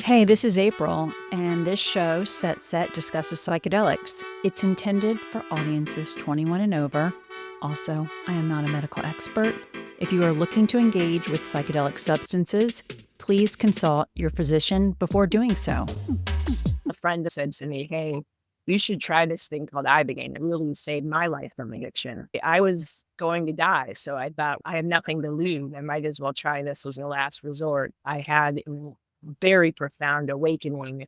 Hey, this is April, and this show, SetSet, discusses psychedelics. It's intended for audiences 21 and over. Also, I am not a medical expert. If you are looking to engage with psychedelic substances, please consult your physician before doing so. A friend said to me, "Hey, you should try this thing called Ibogaine. It really saved my life from addiction." I was going to die, so I thought I have nothing to lose. I might as well try this as a last resort. I had a very profound awakening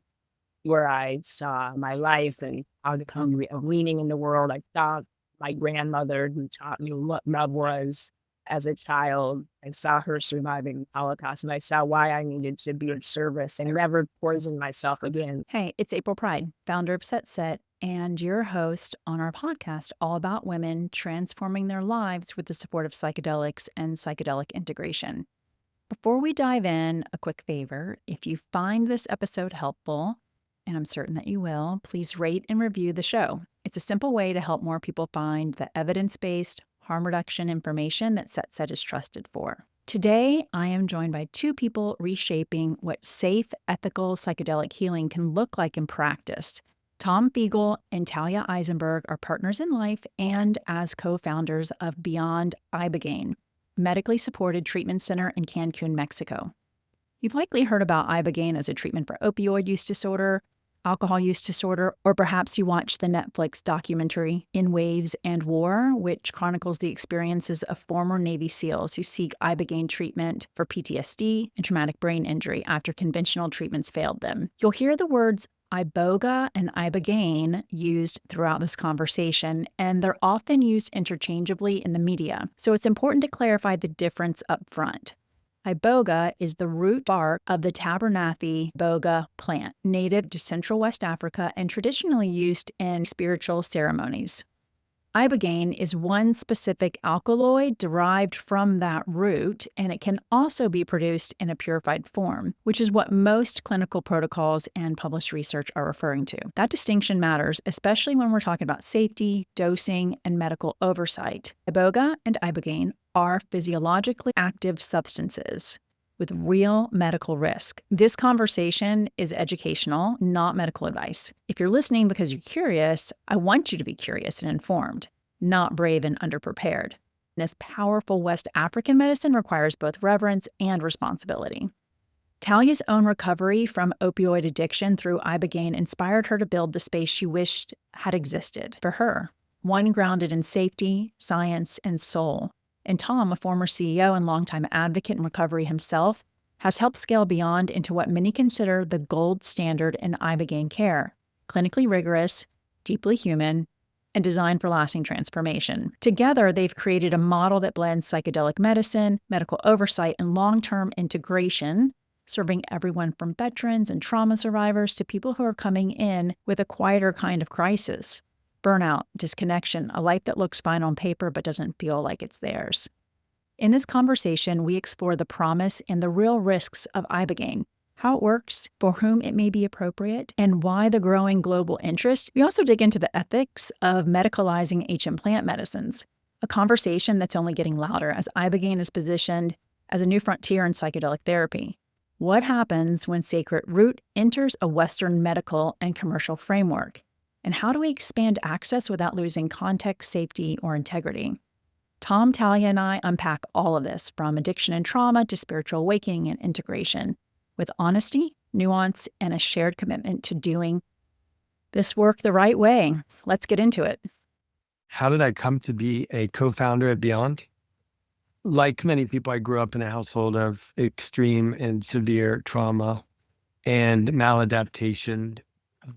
where I saw my life and how to come a meaning in the world. I saw my grandmother who taught me what love was as a child. I saw her surviving the Holocaust, and I saw why I needed to be of service and never poison myself again. Hey, it's April Pride, founder of SetSet, and your host on our podcast all about women transforming their lives with the support of psychedelics and psychedelic integration. Before we dive in, a quick favor. If you find this episode helpful, and I'm certain that you will, please rate and review the show. It's a simple way to help more people find the evidence-based harm reduction information that SetSet is trusted for. Today, I am joined by two people reshaping what safe, ethical psychedelic healing can look like in practice. Tom Fiegel and Talia Eisenberg are partners in life and as co-founders of Beyond Ibogaine, medically supported treatment center in Cancun, Mexico. You've likely heard about Ibogaine as a treatment for opioid use disorder, alcohol use disorder, or perhaps you watched the Netflix documentary In Waves and War, which chronicles the experiences of former Navy SEALs who seek Ibogaine treatment for PTSD and traumatic brain injury after conventional treatments failed them. You'll hear the words Iboga and Ibogaine used throughout this conversation, and they're often used interchangeably in the media, so it's important to clarify the difference up front. Iboga is the root bark of the Tabernathi iboga plant, native to Central West Africa and traditionally used in spiritual ceremonies. Ibogaine is one specific alkaloid derived from that root, and it can also be produced in a purified form, which is what most clinical protocols and published research are referring to. That distinction matters, especially when we're talking about safety, dosing, and medical oversight. Iboga and Ibogaine are physiologically active substances with real medical risk. This conversation is educational, not medical advice. If you're listening because you're curious, I want you to be curious and informed, not brave and underprepared. This powerful West African medicine requires both reverence and responsibility. Talia's own recovery from opioid addiction through Ibogaine inspired her to build the space she wished had existed for her, one grounded in safety, science, and soul. And Tom, a former CEO and longtime advocate in recovery himself, has helped scale Beyond into what many consider the gold standard in Ibogaine care, clinically rigorous, deeply human, and designed for lasting transformation. Together, they've created a model that blends psychedelic medicine, medical oversight, and long-term integration, serving everyone from veterans and trauma survivors to people who are coming in with a quieter kind of crisis. Burnout, disconnection, a life that looks fine on paper but doesn't feel like it's theirs. In this conversation, we explore the promise and the real risks of Ibogaine, how it works, for whom it may be appropriate, and why the growing global interest. We also dig into the ethics of medicalizing HM plant medicines, a conversation that's only getting louder as Ibogaine is positioned as a new frontier in psychedelic therapy. What happens when sacred root enters a Western medical and commercial framework? And how do we expand access without losing context, safety, or integrity? Tom, Talia, and I unpack all of this, from addiction and trauma to spiritual awakening and integration, with honesty, nuance, and a shared commitment to doing this work the right way. Let's get into it. How did I come to be a co-founder at Beyond? Like many people, I grew up in a household of extreme and severe trauma and maladaptation,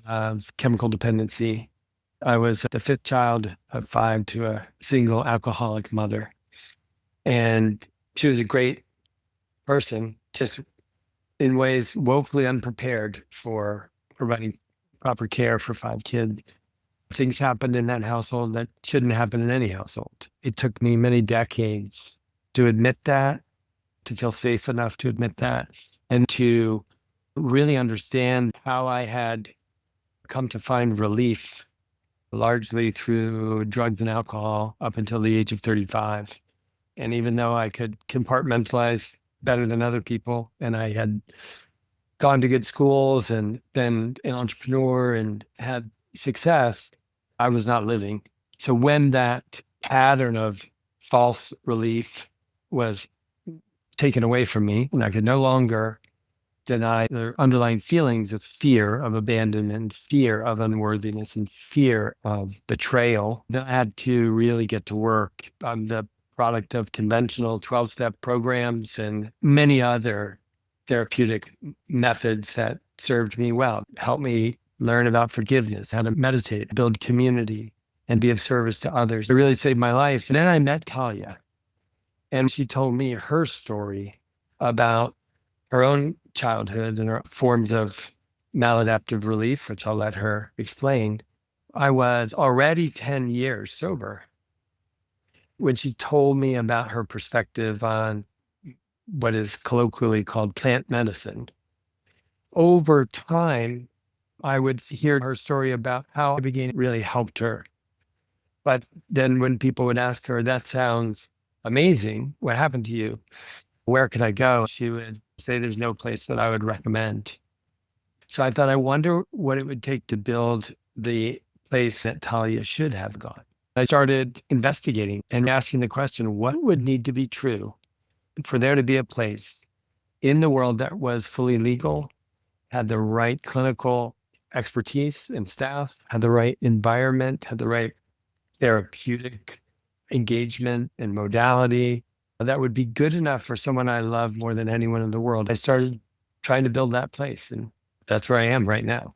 of chemical dependency. I was the fifth child of five to a single alcoholic mother. And she was a great person, just in ways woefully unprepared for providing proper care for five kids. Things happened in that household that shouldn't happen in any household. It took me many decades to admit that, to feel safe enough to admit that, and to really understand how I had come to find relief largely through drugs and alcohol up until the age of 35. And even though I could compartmentalize better than other people, and I had gone to good schools and been an entrepreneur and had success, I was not living. So when that pattern of false relief was taken away from me, and I could no longer deny the underlying feelings of fear of abandonment, fear of unworthiness, and fear of betrayal, then I had to really get to work. I'm the product of conventional 12-step programs and many other therapeutic methods that served me well, helped me learn about forgiveness, how to meditate, build community, and be of service to others. It really saved my life. And then I met Talia, and she told me her story about her own childhood and her forms of maladaptive relief, which I'll let her explain. I was already 10 years sober when she told me about her perspective on what is colloquially called plant medicine. Over time, I would hear her story about how Ibogaine really helped her. But then when people would ask her, that sounds amazing, what happened to you? Where could I go? She would say there's no place that I would recommend. So I thought, I wonder what it would take to build the place that Talia should have gone. I started investigating and asking the question, what would need to be true for there to be a place in the world that was fully legal, had the right clinical expertise and staff, had the right environment, had the right therapeutic engagement and modality that would be good enough for someone I love more than anyone in the world. I started trying to build that place, and that's where I am right now.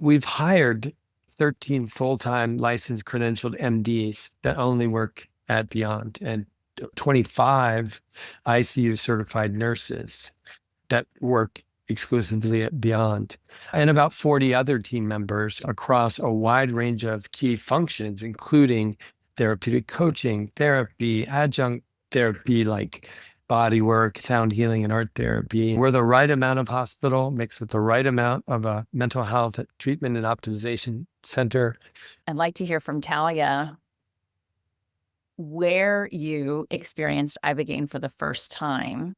We've hired 13 full-time licensed credentialed MDs that only work at Beyond, and 25 ICU certified nurses that work exclusively at Beyond, and about 40 other team members across a wide range of key functions, including therapeutic coaching, therapy, adjunct therapy like body work, sound healing, and art therapy. We're the right amount of hospital mixed with the right amount of a mental health treatment and optimization center. I'd like to hear from Talia where you experienced Ibogaine for the first time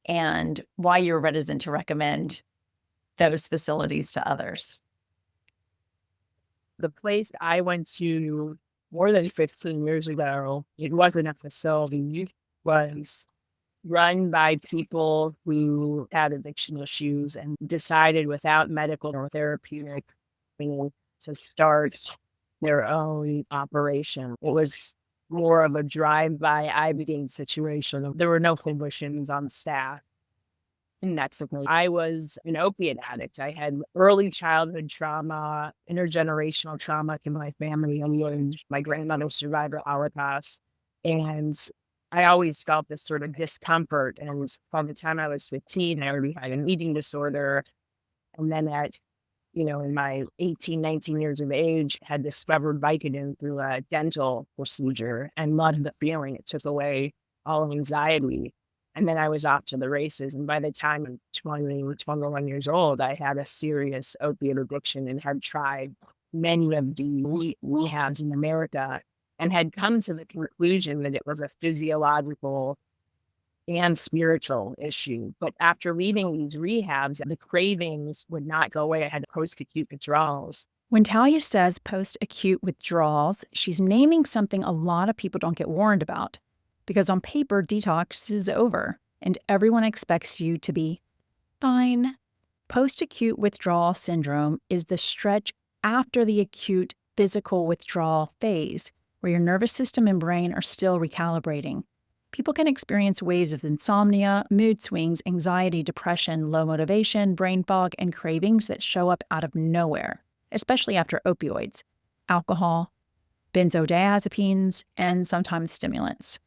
and why you're reticent to recommend those facilities to others. The place I went to more than 15 years ago, it wasn't a facility. It was run by people who had addiction issues and decided without medical or therapeutic training to start their own operation. It was more of a drive-by Ibogaine situation. There were no clinicians on staff. And that's the point. I was an opiate addict. I had early childhood trauma, intergenerational trauma in my family. My grandmother survived the Holocaust. And I always felt this sort of discomfort. And from the time I was 15, I already had an eating disorder. And then in my 18, 19 years of age, had discovered Vicodin through a dental procedure and loved the feeling. It took away all anxiety. And then I was off to the races. And by the time I'm 20 or 21 years old, I had a serious opiate addiction and had tried many of the rehabs in America and had come to the conclusion that it was a physiological and spiritual issue. But after leaving these rehabs, the cravings would not go away. I had post-acute withdrawals. When Talia says post-acute withdrawals, she's naming something a lot of people don't get warned about. Because on paper, detox is over, and everyone expects you to be fine. Post-acute withdrawal syndrome is the stretch after the acute physical withdrawal phase, where your nervous system and brain are still recalibrating. People can experience waves of insomnia, mood swings, anxiety, depression, low motivation, brain fog, and cravings that show up out of nowhere, especially after opioids, alcohol, benzodiazepines, and sometimes stimulants.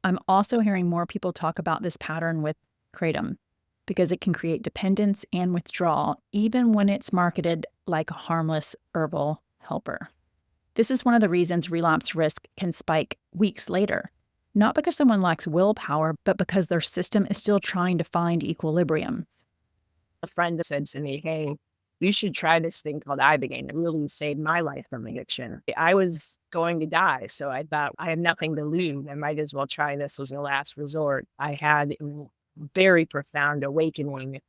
I'm also hearing more people talk about this pattern with kratom because it can create dependence and withdrawal, even when it's marketed like a harmless herbal helper. This is one of the reasons relapse risk can spike weeks later, not because someone lacks willpower, but because their system is still trying to find equilibrium. A friend said to me, "Hey, you should try this thing called Ibogaine. It really saved my life from addiction." I was going to die, so I thought I have nothing to lose. I might as well try this as a last resort. I had very profound awakening.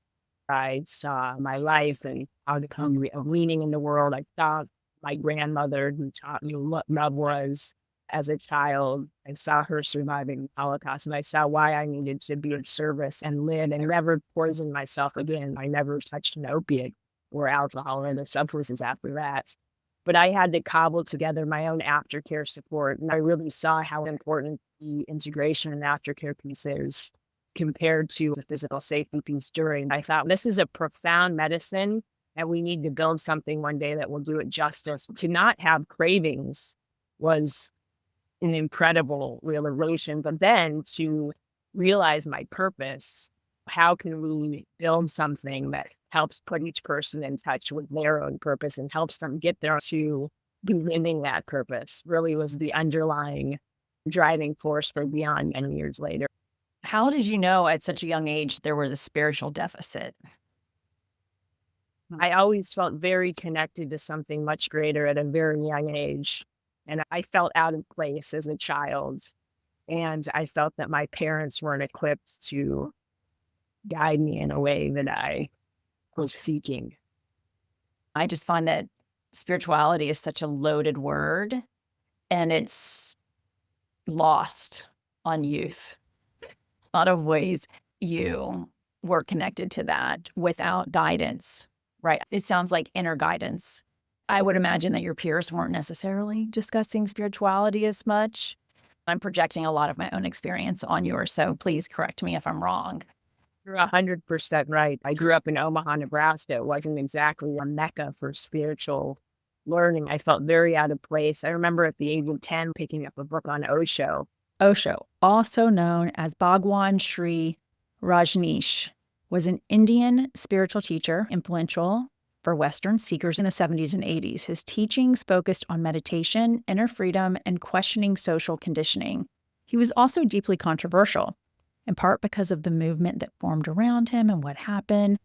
I saw my life and how to come a meaning in the world. I saw my grandmother who taught me what love was as a child. I saw her surviving the Holocaust, and I saw why I needed to be of service and live and never poison myself again. I never touched an opiate or alcohol or other substances after that. But I had to cobble together my own aftercare support, and I really saw how important the integration and aftercare piece is compared to the physical safety piece during. I thought this is a profound medicine, and we need to build something one day that will do it justice. To not have cravings was an incredible realization, but then to realize my purpose, how can we build something that helps put each person in touch with their own purpose and helps them get there to be living that purpose, really was the underlying driving force for Beyond many years later. How did you know at such a young age there was a spiritual deficit? I always felt very connected to something much greater at a very young age. And I felt out of place as a child. And I felt that my parents weren't equipped to guide me in a way that I was seeking. I just find that spirituality is such a loaded word, and it's lost on youth. A lot of ways you were connected to that without guidance, right? It sounds like inner guidance. I would imagine that your peers weren't necessarily discussing spirituality as much. I'm projecting a lot of my own experience on yours, so please correct me if I'm wrong. You're 100% right. I grew up in Omaha, Nebraska. It wasn't exactly a mecca for spiritual learning. I felt very out of place. I remember at the age of 10 picking up a book on Osho. Osho, also known as Bhagwan Sri Rajneesh, was an Indian spiritual teacher, influential for Western seekers in the 70s and 80s. His teachings focused on meditation, inner freedom, and questioning social conditioning. He was also deeply controversial, in part because of the movement that formed around him and what happened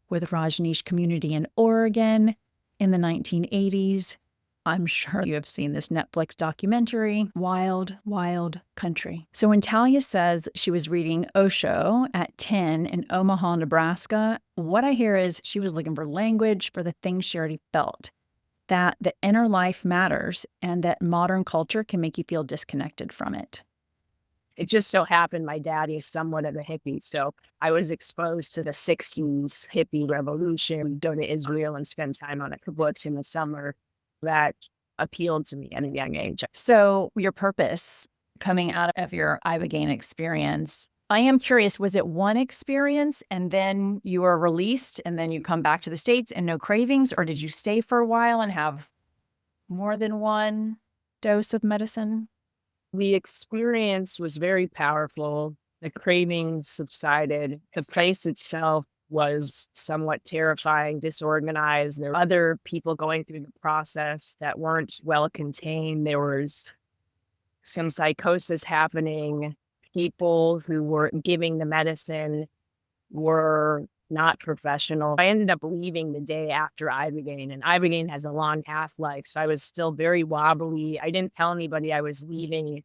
with the Rajneesh community in Oregon in the 1980s. I'm sure you have seen this Netflix documentary, Wild, Wild Country. So when Talia says she was reading Osho at 10 in Omaha, Nebraska, what I hear is she was looking for language for the things she already felt, that the inner life matters and that modern culture can make you feel disconnected from it. It just so happened my daddy is somewhat of a hippie, so I was exposed to the 60s hippie revolution. We'd go to Israel and spend time on a kibbutz in the summer. That appealed to me at a young age. So your purpose coming out of your Ibogaine experience, I am curious, was it one experience and then you were released and then you come back to the States and no cravings, or did you stay for a while and have more than one dose of medicine? The experience was very powerful. The cravings subsided. The place itself was somewhat terrifying, disorganized. There were other people going through the process that weren't well contained. There was some psychosis happening. People who were giving the medicine were not professional. I ended up leaving the day after Ibogaine, and Ibogaine has a long half-life, so I was still very wobbly. I didn't tell anybody I was leaving.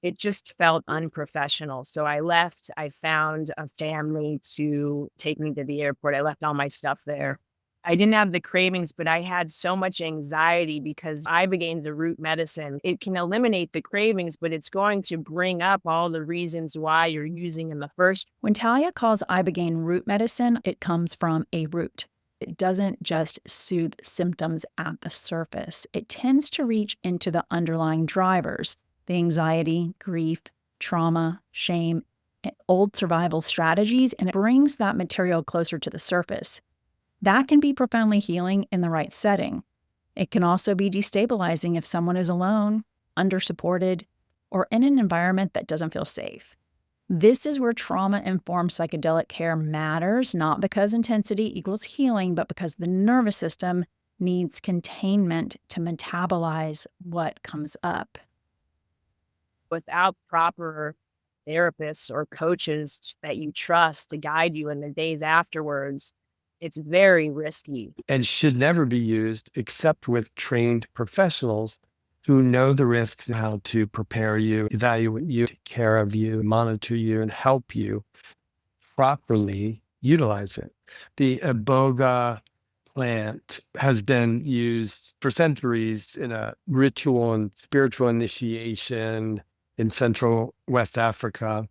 It just felt unprofessional. So I left. I found a family to take me to the airport. I left all my stuff there. I didn't have the cravings, but I had so much anxiety because Ibogaine, the root medicine, it can eliminate the cravings, but it's going to bring up all the reasons why you're using in the first. When Talia calls Ibogaine root medicine, it comes from a root. It doesn't just soothe symptoms at the surface. It tends to reach into the underlying drivers, the anxiety, grief, trauma, shame, and old survival strategies, and it brings that material closer to the surface. That can be profoundly healing in the right setting. It can also be destabilizing if someone is alone, under-supported, or in an environment that doesn't feel safe. This is where trauma-informed psychedelic care matters, not because intensity equals healing, but because the nervous system needs containment to metabolize what comes up. Without proper therapists or coaches that you trust to guide you in the days afterwards, it's very risky. And should never be used except with trained professionals who know the risks and how to prepare you, evaluate you, take care of you, monitor you, and help you properly utilize it. The Iboga plant has been used for centuries in a ritual and spiritual initiation in Central West Africa.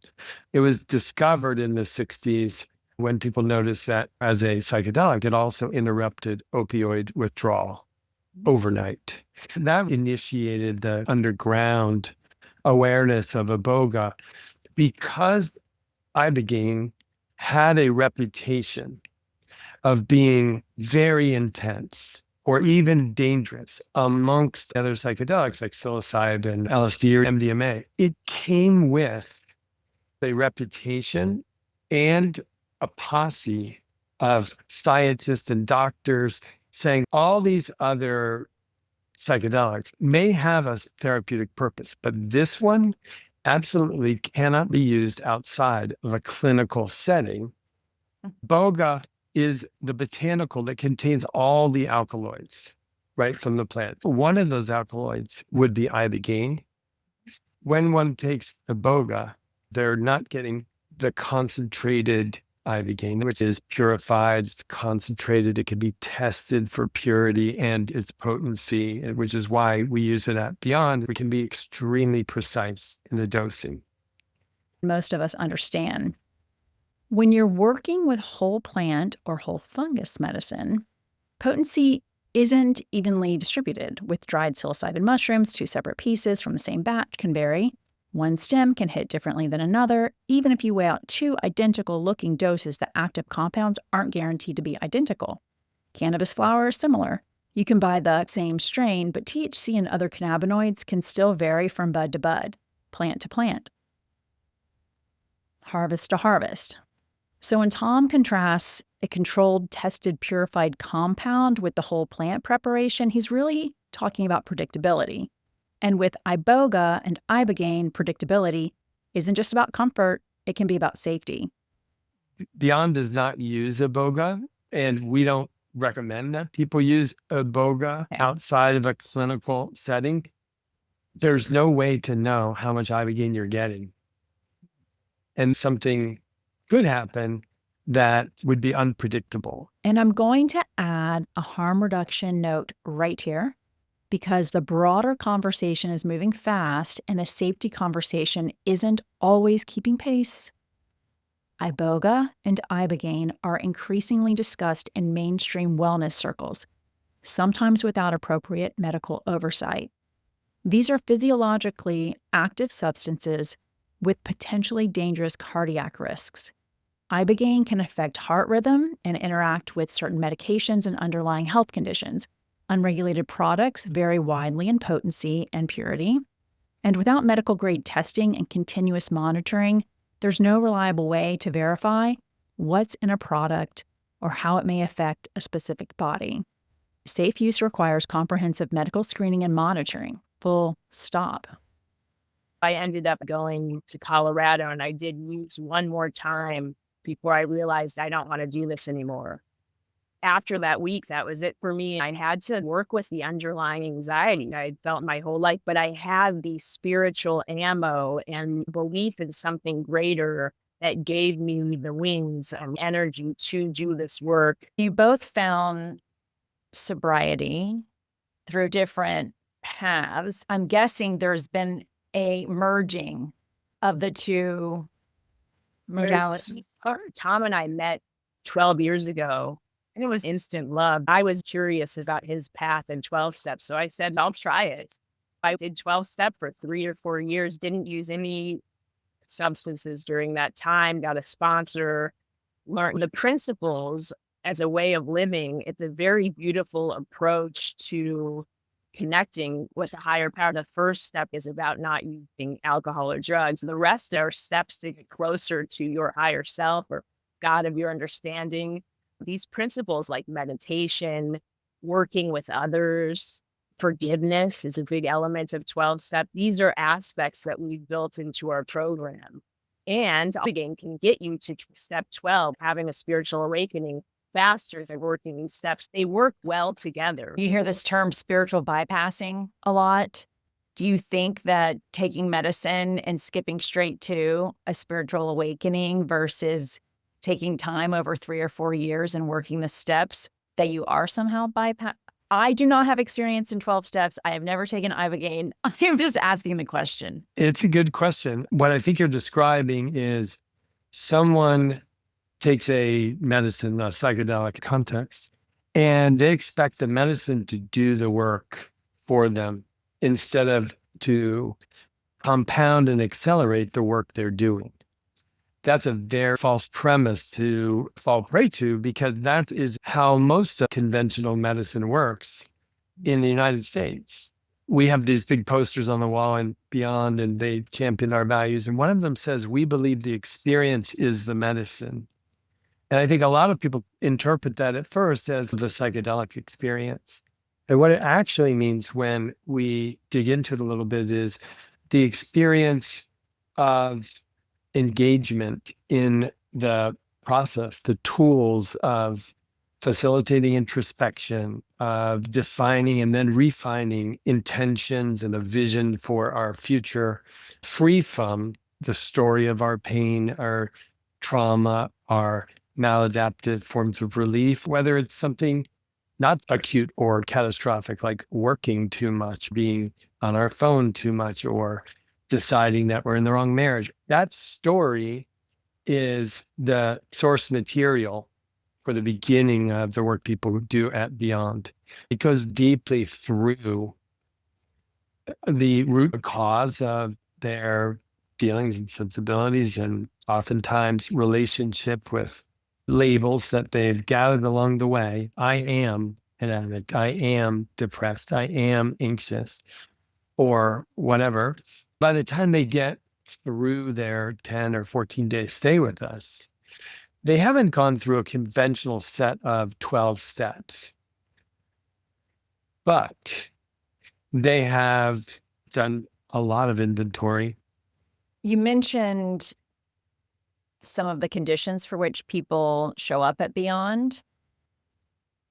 It was discovered in the 60s when people noticed that as a psychedelic, it also interrupted opioid withdrawal overnight. That initiated the underground awareness of Iboga because Ibogaine had a reputation of being very intense or even dangerous amongst other psychedelics like psilocybin, LSD, or MDMA. It came with a reputation and a posse of scientists and doctors saying all these other psychedelics may have a therapeutic purpose, but this one absolutely cannot be used outside of a clinical setting. Boga is the botanical that contains all the alkaloids, right, from the plant. One of those alkaloids would be ibogaine. When one takes Iboga, they're not getting the concentrated ibogaine, which is purified, it's concentrated, it can be tested for purity and its potency, which is why we use it at Beyond. We can be extremely precise in the dosing. Most of us understand. When you're working with whole plant or whole fungus medicine, potency isn't evenly distributed. With dried psilocybin mushrooms, 2 separate pieces from the same batch can vary. One stem can hit differently than another. Even if you weigh out 2 identical-looking doses, the active compounds aren't guaranteed to be identical. Cannabis flower is similar. You can buy the same strain, but THC and other cannabinoids can still vary from bud to bud, plant to plant, harvest to harvest. So when Tom contrasts a controlled, tested, purified compound with the whole plant preparation, he's really talking about predictability. And with Iboga and Ibogaine, predictability isn't just about comfort, it can be about safety. Beyond does not use Iboga, and we don't recommend that people use Iboga outside of a clinical setting. There's no way to know how much Ibogaine you're getting. And something could happen that would be unpredictable. And I'm going to add a harm reduction note right here, because the broader conversation is moving fast and a safety conversation isn't always keeping pace. Iboga and Ibogaine are increasingly discussed in mainstream wellness circles, sometimes without appropriate medical oversight. These are physiologically active substances with potentially dangerous cardiac risks. Ibogaine can affect heart rhythm and interact with certain medications and underlying health conditions. Unregulated products vary widely in potency and purity. And without medical-grade testing and continuous monitoring, there's no reliable way to verify what's in a product or how it may affect a specific body. Safe use requires comprehensive medical screening and monitoring. Full stop. I ended up going to Colorado, and I did use one more time before I realized I don't want to do this anymore. After that week, that was it for me. I had to work with the underlying anxiety I felt my whole life, but I had the spiritual ammo and belief in something greater that gave me the wings and energy to do this work. You both found sobriety through different paths. I'm guessing there's been a merging of the two modalities. Tom and I met 12 years ago, and it was instant love. I was curious about his path and 12 steps, so I said, I'll try it. I did 12 step for 3 or 4 years, didn't use any substances during that time, got a sponsor, learned the principles as a way of living. It's a very beautiful approach to connecting with a higher power. The first step is about not using alcohol or drugs. The rest are steps to get closer to your higher self or God of your understanding. These principles like meditation, working with others, forgiveness is a big element of 12 step. These are aspects that we've built into our program. And again, can get you to step 12, having a spiritual awakening faster than working these steps. They work well together. You hear this term spiritual bypassing a lot. Do you think that taking medicine and skipping straight to a spiritual awakening versus taking time over 3 or 4 years and working the steps that you are somehow bypass? I do not have experience in 12 steps. I have never taken Ibogaine. I am just asking the question. It's a good question. What I think you're describing is someone takes a medicine, a psychedelic context, and they expect the medicine to do the work for them instead of to compound and accelerate the work they're doing. That's a very false premise to fall prey to, because that is how most of conventional medicine works in the United States. We have these big posters on the wall and beyond, and they champion our values. And one of them says, we believe the experience is the medicine. And I think a lot of people interpret that at first as the psychedelic experience. And what it actually means when we dig into it a little bit is the experience of engagement in the process, the tools of facilitating introspection, of defining and then refining intentions and a vision for our future, free from the story of our pain, our trauma, our maladaptive forms of relief, whether it's something not acute or catastrophic, like working too much, being on our phone too much, or deciding that we're in the wrong marriage. That story is the source material for the beginning of the work people do at Beyond. It goes deeply through the root cause of their feelings and sensibilities, and oftentimes relationship with labels that they've gathered along the way. I am an addict. I am depressed. I am anxious, or whatever. By the time they get through their 10 or 14-day stay with us, they haven't gone through a conventional set of 12 steps, but they have done a lot of inventory. You mentioned some of the conditions for which people show up at Beyond.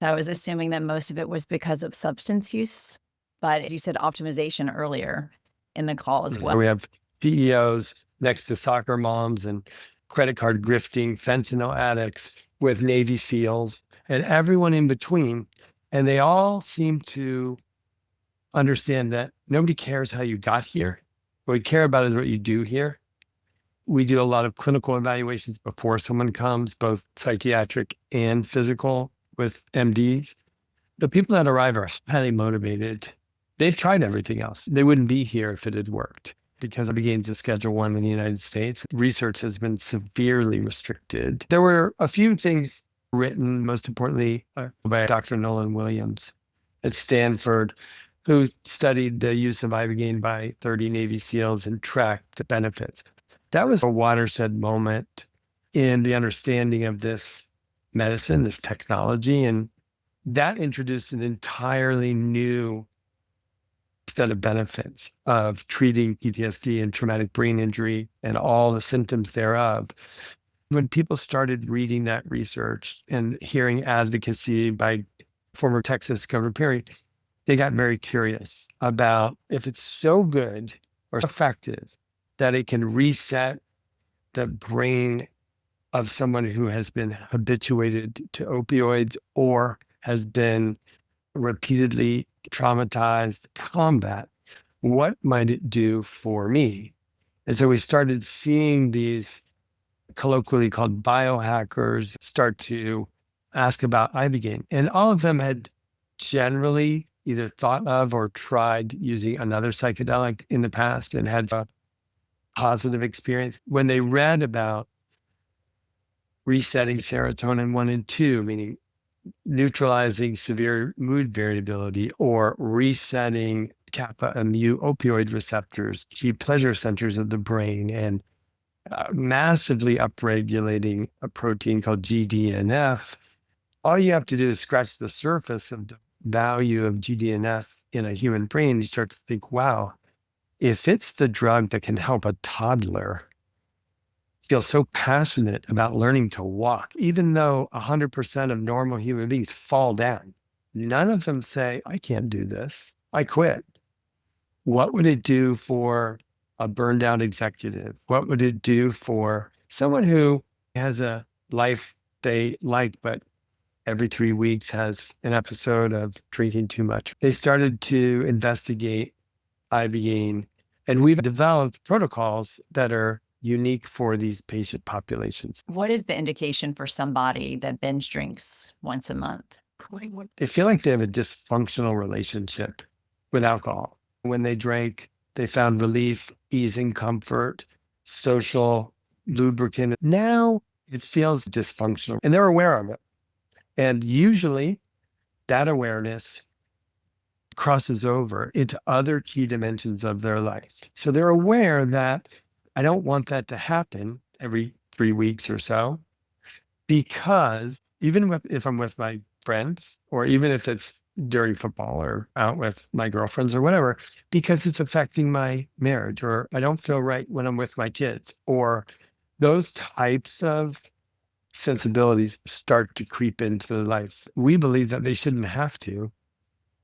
I was assuming that most of it was because of substance use, but as you said, optimization earlier in the call as well. We have CEOs next to soccer moms and credit card grifting, fentanyl addicts with Navy SEALs, and everyone in between. And they all seem to understand that nobody cares how you got here. What we care about is what you do here. We do a lot of clinical evaluations before someone comes, both psychiatric and physical, with MDs. The people that arrive are highly motivated. They've tried everything else. They wouldn't be here if it had worked, because Ibogaine's a Schedule 1 in the United States. Research has been severely restricted. There were a few things written, most importantly by Dr. Nolan Williams at Stanford, who studied the use of Ibogaine by 30 Navy SEALs and tracked the benefits. That was a watershed moment in the understanding of this medicine, this technology, and that introduced an entirely new set of benefits of treating PTSD and traumatic brain injury and all the symptoms thereof. When people started reading that research and hearing advocacy by former Texas Governor Perry, they got very curious about if it's so good or effective that it can reset the brain of someone who has been habituated to opioids or has been repeatedly traumatized combat, what might it do for me? And so we started seeing these colloquially called biohackers start to ask about Ibogaine. And all of them had generally either thought of or tried using another psychedelic in the past and had a positive experience. When they read about resetting serotonin 1 and 2, meaning neutralizing severe mood variability, or resetting kappa and mu opioid receptors, key pleasure centers of the brain, and massively upregulating a protein called GDNF, all you have to do is scratch the surface of the value of GDNF in a human brain. You start to think, wow, if it's the drug that can help a toddler feel so passionate about learning to walk, even though 100% of normal human beings fall down, none of them say, I can't do this. I quit. What would it do for a burned out executive? What would it do for someone who has a life they like, but every 3 weeks has an episode of drinking too much? They started to investigate Ibogaine, and we've developed protocols that are unique for these patient populations. What is the indication for somebody that binge drinks once a month? They feel like they have a dysfunctional relationship with alcohol. When they drank, they found relief, easing, comfort, social lubricant. Now it feels dysfunctional and they're aware of it. And usually that awareness crosses over into other key dimensions of their life. So they're aware that I don't want that to happen every 3 weeks or so, because if I'm with my friends, or even if it's during football or out with my girlfriends or whatever, because it's affecting my marriage, or I don't feel right when I'm with my kids, or those types of sensibilities start to creep into their lives. We believe that they shouldn't have to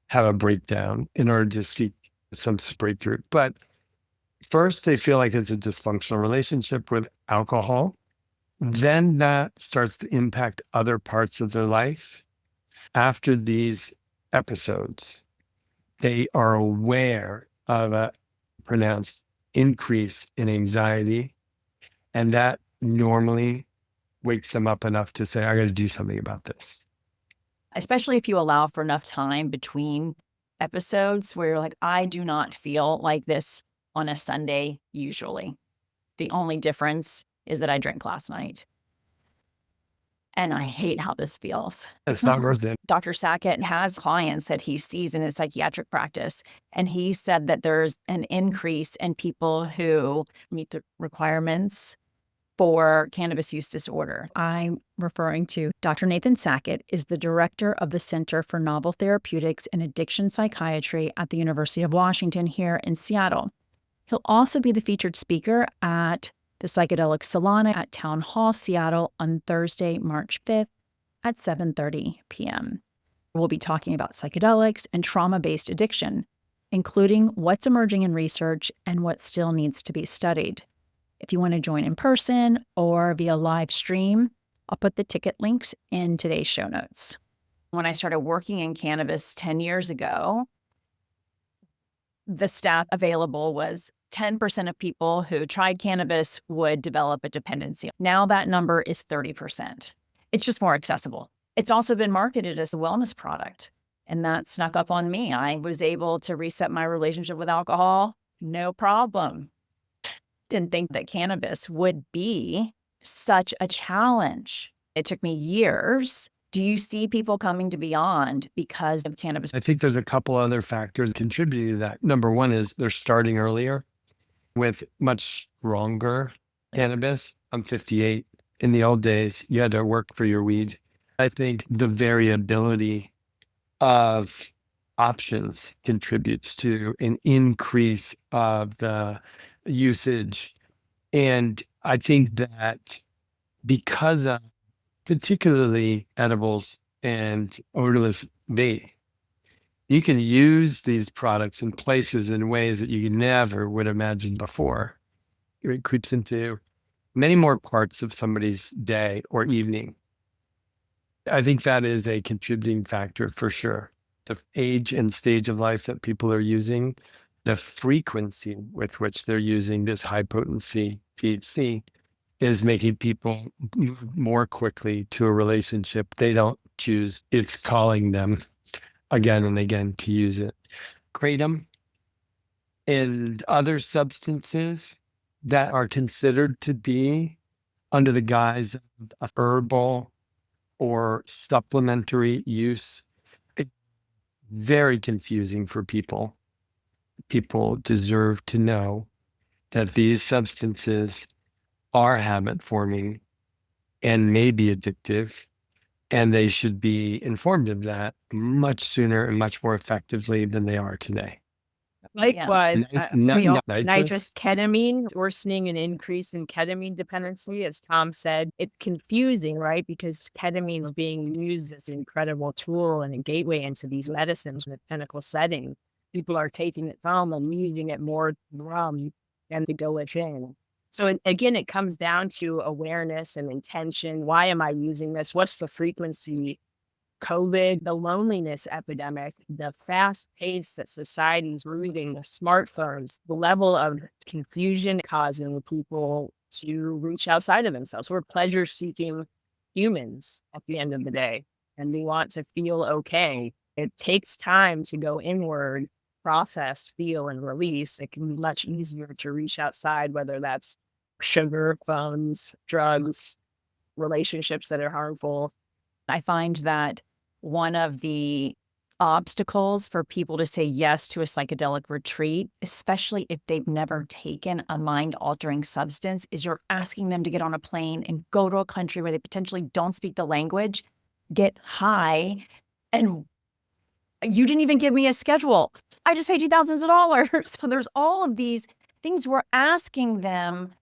have a breakdown in order to seek some breakthrough. But first, they feel like it's a dysfunctional relationship with alcohol. Then that starts to impact other parts of their life. After these episodes, they are aware of a pronounced increase in anxiety, and that normally wakes them up enough to say, I got to do something about this. Especially if you allow for enough time between episodes where you're like, I do not feel like this on a Sunday usually. The only difference is that I drank last night. And I hate how this feels. It's not worth it. Dr. Sackett has clients that he sees in his psychiatric practice, and he said that there's an increase in people who meet the requirements for cannabis use disorder. I'm referring to Dr. Nathan Sackett is the director of the Center for Novel Therapeutics and Addiction Psychiatry at the University of Washington here in Seattle. He'll also be the featured speaker at the Psychedelic Salon at Town Hall, Seattle on Thursday, March 5th at 7:30 p.m. We'll be talking about psychedelics and trauma-based addiction, including what's emerging in research and what still needs to be studied. If you want to join in person or via live stream, I'll put the ticket links in today's show notes. When I started working in cannabis 10 years ago, the stat available was 10% of people who tried cannabis would develop a dependency. Now that number is 30%. It's just more accessible. It's also been marketed as a wellness product, and that snuck up on me. I was able to reset my relationship with alcohol, no problem. Didn't think that cannabis would be such a challenge. It took me years. Do you see people coming to Beyond because of cannabis? I think there's a couple other factors contributing to that. Number one is they're starting earlier with much stronger cannabis. I'm 58. In the old days, you had to work for your weed. I think the variability of options contributes to an increase of the usage. And I think that because of particularly edibles and odorless vape, you can use these products in places in ways that you never would imagine before. It creeps into many more parts of somebody's day or evening. I think that is a contributing factor for sure. The age and stage of life that people are using, the frequency with which they're using this high potency THC is making people move more quickly to a relationship they don't choose. It's calling them again and again to use it. Kratom and other substances that are considered to be under the guise of herbal or supplementary use, it's very confusing for people. People deserve to know that these substances are habit forming and may be addictive, and they should be informed of that much sooner and much more effectively than they are today. Likewise, Nitrous. nitrous ketamine, we're seeing an increase in ketamine dependency. As Tom said, it's confusing, right? Because ketamine is being used as an incredible tool and a gateway into these medicines in a clinical setting. people are taking it from and using it more from and to go within. So again, it comes down to awareness and intention. Why am I using this? What's the frequency? COVID, the loneliness epidemic, the fast pace that society's moving, the smartphones, the level of confusion causing people to reach outside of themselves. We're pleasure seeking humans at the end of the day, and we want to feel okay. It takes time to go inward, process, feel, and release. It can be much easier to reach outside, whether that's sugar, phones, drugs, relationships that are harmful. I find that one of the obstacles for people to say yes to a psychedelic retreat, especially if they've never taken a mind-altering substance, is you're asking them to get on a plane and go to a country where they potentially don't speak the language, get high, and you didn't even give me a schedule. I just paid you thousands of dollars. So there's all of these things we're asking them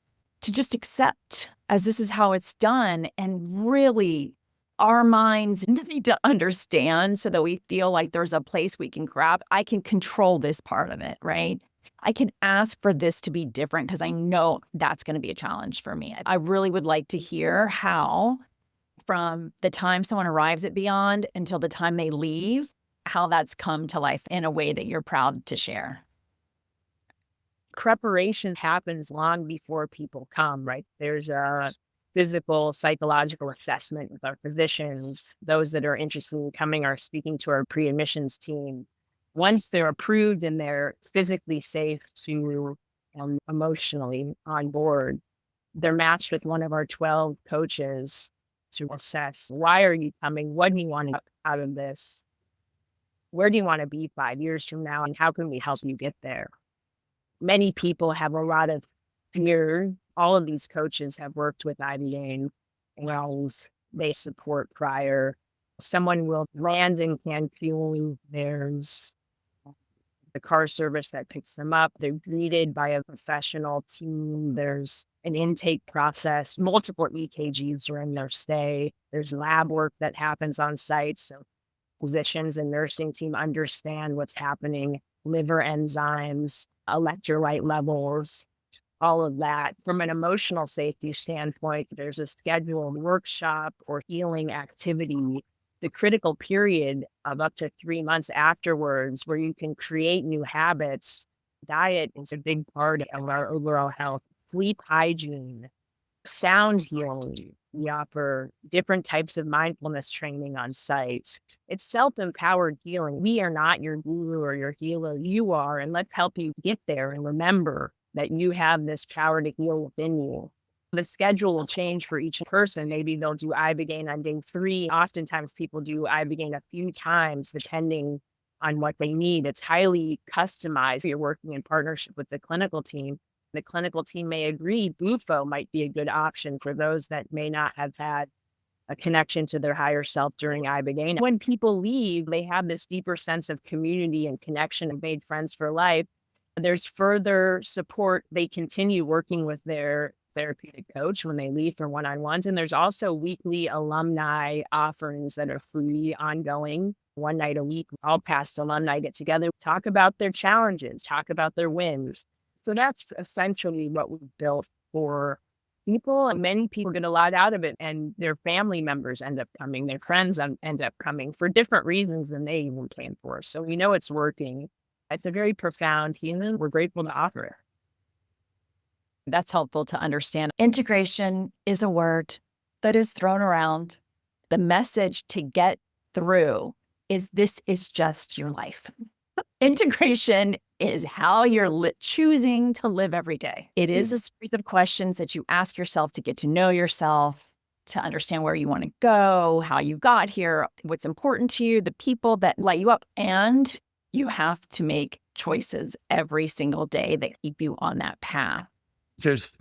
to just accept as this is how it's done. And really, our minds need to understand so that we feel like there's a place we can grab. I can control this part of it, right? I can ask for this to be different because I know that's going to be a challenge for me. I really would like to hear how, from the time someone arrives at Beyond until the time they leave, how that's come to life in a way that you're proud to share. Preparation happens long before people come, right? There's a physical, psychological assessment with our physicians. Those that are interested in coming are speaking to our pre-admissions team. Once they're approved and they're physically safe to emotionally on board, they're matched with one of our 12 coaches to assess, why are you coming? What do you want out of this? Where do you want to be 5 years from now? And how can we help you get there? Many people have a lot of fear. All of these coaches have worked with Ibogaine wells. They support prior. Someone will land in Cancun. There's the car service that picks them up. They're greeted by a professional team. There's an intake process, multiple EKGs during their stay. There's lab work that happens on site. So physicians and nursing team understand what's happening, liver enzymes, electrolyte levels, all of that. From an emotional safety standpoint, there's a scheduled workshop or healing activity, the critical period of up to 3 months afterwards, where you can create new habits. Diet is a big part of our overall health, sleep hygiene, sound healing. We offer different types of mindfulness training on site. It's self-empowered healing. We are not your guru or your healer. You are, and let's help you get there and remember that you have this power to heal within you. The schedule will change for each person. Maybe they'll do Ibogaine on day 3. Oftentimes people do Ibogaine a few times, depending on what they need. It's highly customized. You're working in partnership with the clinical team. The clinical team may agree Bufo might be a good option for those that may not have had a connection to their higher self during Ibogaine. When people leave, they have this deeper sense of community and connection and made friends for life. There's further support. They continue working with their therapeutic coach when they leave for one-on-ones. And there's also weekly alumni offerings that are free, ongoing, 1 night a week. All past alumni get together, talk about their challenges, talk about their wins. So that's essentially what we've built for people. And many people get a lot out of it, and their family members end up coming, their friends end up coming for different reasons than they even came for. So we know it's working. It's a very profound healing. We're grateful to offer it. That's helpful to understand. Integration is a word that is thrown around. The message to get through is this is just your life. Integration is how you're choosing to live every day. It is a series of questions that you ask yourself to get to know yourself, to understand where you want to go, how you got here, what's important to you, the people that light you up. And you have to make choices every single day that keep you on that path. There's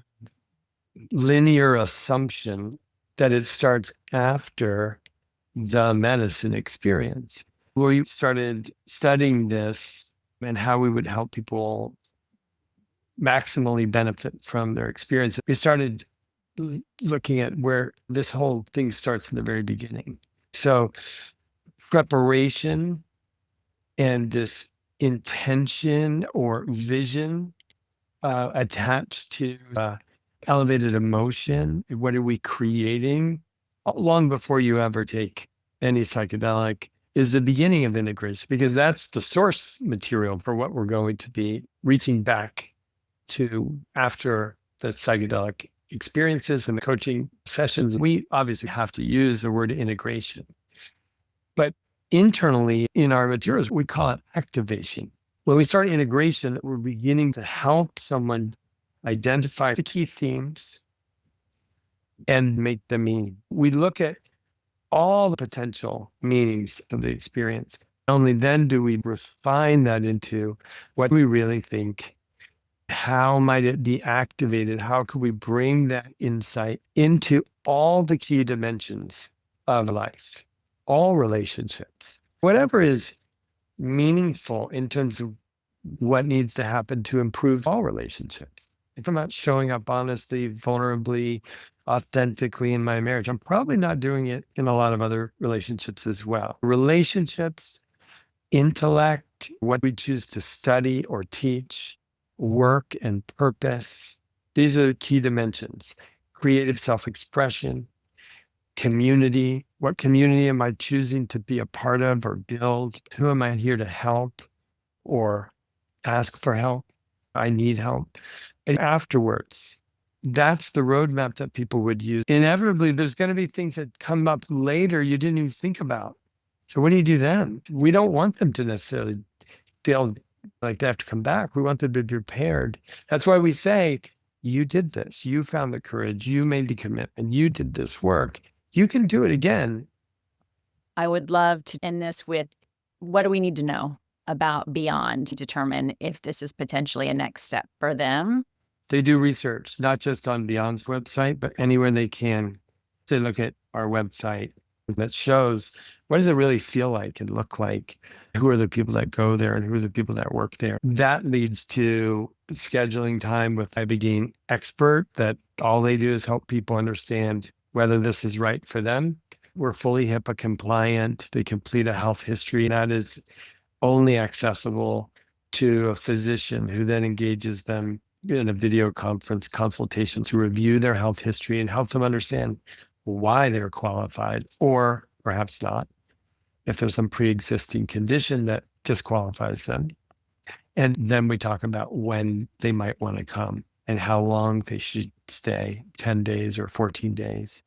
linear assumption that it starts after the medicine experience. We started studying this and how we would help people maximally benefit from their experience. We started looking at where this whole thing starts in the very beginning. So preparation and this intention or vision attached to elevated emotion. What are we creating? Long before you ever take any psychedelic is the beginning of integration, because that's the source material for what we're going to be reaching back to after the psychedelic experiences and the coaching sessions. We obviously have to use the word integration, but internally in our materials, we call it activation. When we start integration, we're beginning to help someone identify the key themes and make them meaning. We look at all the potential meanings of the experience. Only then do we refine that into what we really think. How might it be activated? How could we bring that insight into all the key dimensions of life, all relationships, whatever is meaningful in terms of what needs to happen to improve all relationships? If I'm not showing up honestly, vulnerably, authentically in my marriage, I'm probably not doing it in a lot of other relationships as well. Relationships, intellect, what we choose to study or teach, work and purpose. These are key dimensions. Creative self-expression, community. What community am I choosing to be a part of or build? Who am I here to help or ask for help? I need help. And afterwards, that's the roadmap that people would use. Inevitably, there's going to be things that come up later you didn't even think about. So what do you do then? We don't want them to necessarily feel like they have to come back. We want them to be prepared. That's why we say, you did this. You found the courage. You made the commitment. You did this work. You can do it again. I would love to end this with, what do we need to know about Beyond to determine if this is potentially a next step for them? They do research, not just on Beyond's website, but anywhere they can. They look at our website that shows what does it really feel like and look like? Who are the people that go there and who are the people that work there? That leads to scheduling time with Ibogaine expert that all they do is help people understand whether this is right for them. We're fully HIPAA compliant. They complete a health history that is only accessible to a physician who then engages them in a video conference consultation to review their health history and help them understand why they're qualified, or perhaps not, if there's some pre-existing condition that disqualifies them. And then we talk about when they might want to come and how long they should stay, 10 days or 14 days.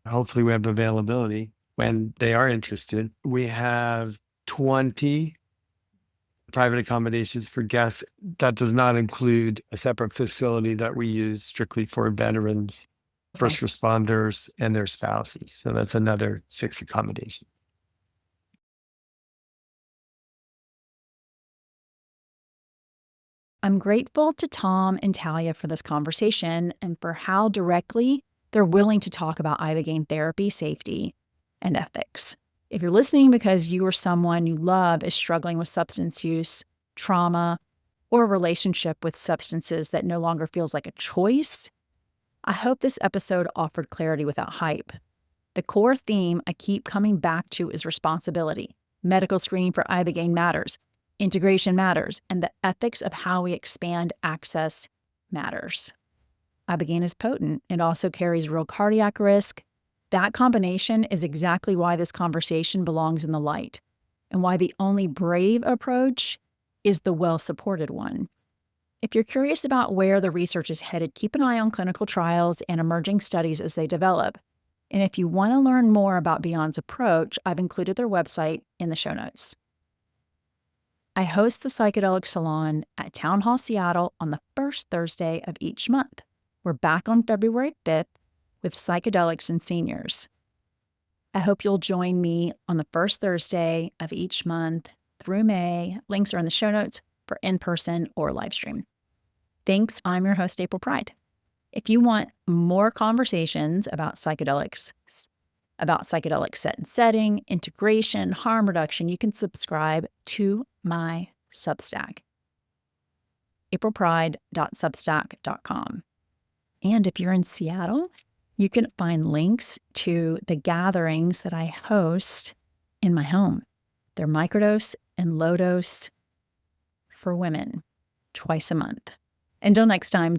Hopefully we have availability when they are interested. We have 20 private accommodations for guests. That does not include a separate facility that we use strictly for veterans, first responders, and their spouses. So that's another 6 accommodations. I'm grateful to Tom and Talia for this conversation and for how directly they're willing to talk about Ibogaine therapy, safety, and ethics. If you're listening because you or someone you love is struggling with substance use, trauma, or a relationship with substances that no longer feels like a choice, I hope this episode offered clarity without hype. The core theme I keep coming back to is responsibility. Medical screening for Ibogaine matters. Integration matters. And the ethics of how we expand access matters. Ibogaine is potent. It also carries real cardiac risk. That combination is exactly why this conversation belongs in the light, and why the only brave approach is the well-supported one. If you're curious about where the research is headed, keep an eye on clinical trials and emerging studies as they develop. And if you want to learn more about Beyond's approach, I've included their website in the show notes. I host the Psychedelic Salon at Town Hall Seattle on the first Thursday of each month. We're back on February 5th with psychedelics and seniors. I hope you'll join me on the first Thursday of each month through May. Links are in the show notes for in-person or live stream. Thanks. I'm your host, April Pride. If you want more conversations about psychedelics, set and setting, integration, harm reduction, you can subscribe to my Substack, aprilpride.substack.com. And if you're in Seattle, you can find links to the gatherings that I host in my home. They're microdose and low dose for women twice a month. Until next time.